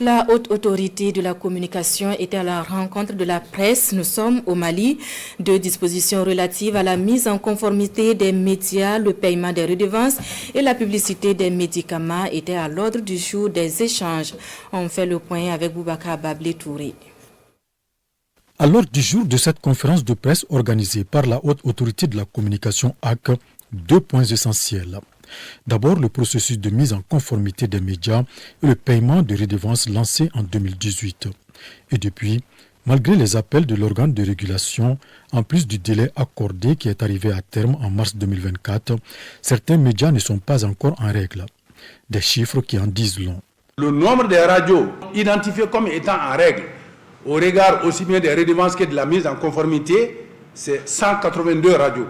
La haute autorité de la communication était à la rencontre de la presse. Nous sommes au Mali. Deux dispositions relatives à la mise en conformité des médias, le paiement des redevances et la publicité des médicaments étaient à l'ordre du jour des échanges. On fait le point avec Boubacar Bablé Touré. À l'ordre du jour de cette conférence de presse organisée par la haute autorité de la communication AC, deux points essentiels. D'abord, le processus de mise en conformité des médias et le paiement de redevances lancé en 2018. Et depuis, malgré les appels de l'organe de régulation, en plus du délai accordé qui est arrivé à terme en mars 2024, certains médias ne sont pas encore en règle. Des chiffres qui en disent long. Le nombre des radios identifiées comme étant en règle, au regard aussi bien des redevances que de la mise en conformité, c'est 182 radios.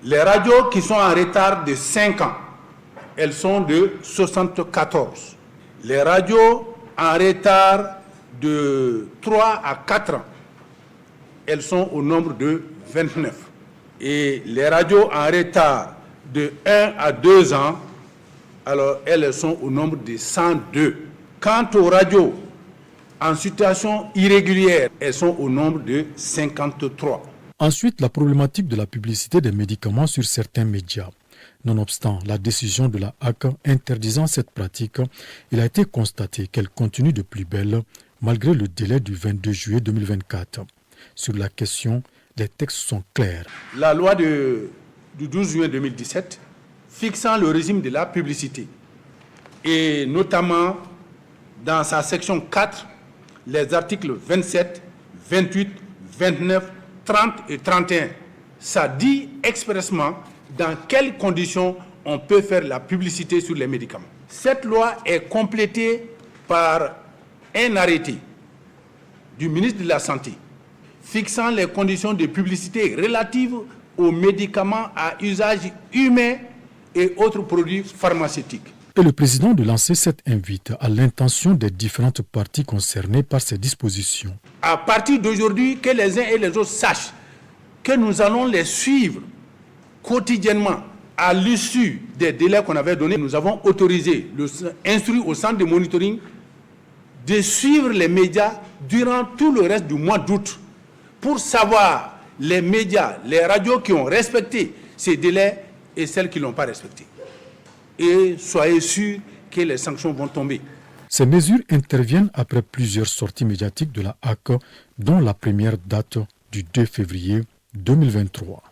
Les radios qui sont en retard de 5 ans, elles sont de 74. Les radios en retard de 3 à 4 ans, elles sont au nombre de 29. Et les radios en retard de 1 à 2 ans, alors elles sont au nombre de 102. Quant aux radios en situation irrégulière, elles sont au nombre de 53. Ensuite, la problématique de la publicité des médicaments sur certains médias. Nonobstant la décision de la HAC interdisant cette pratique, il a été constaté qu'elle continue de plus belle malgré le délai du 22 juillet 2024. Sur la question, les textes sont clairs. La loi du 12 juin 2017 fixant le régime de la publicité et notamment dans sa section 4, les articles 27, 28, 29, 30 et 31, ça dit expressément dans quelles conditions on peut faire la publicité sur les médicaments. Cette loi est complétée par un arrêté du ministre de la Santé fixant les conditions de publicité relatives aux médicaments à usage humain et autres produits pharmaceutiques. Et le président de l'ANSES invite à l'intention des différentes parties concernées par ces dispositions. À partir d'aujourd'hui, que les uns et les autres sachent que nous allons les suivre quotidiennement. À l'issue des délais qu'on avait donnés, nous avons autorisé, instruit au centre de monitoring de suivre les médias durant tout le reste du mois d'août pour savoir les médias, les radios qui ont respecté ces délais et celles qui ne l'ont pas respecté. Et soyez sûrs que les sanctions vont tomber. Ces mesures interviennent après plusieurs sorties médiatiques de la HAC, dont la première date du 2 février 2023.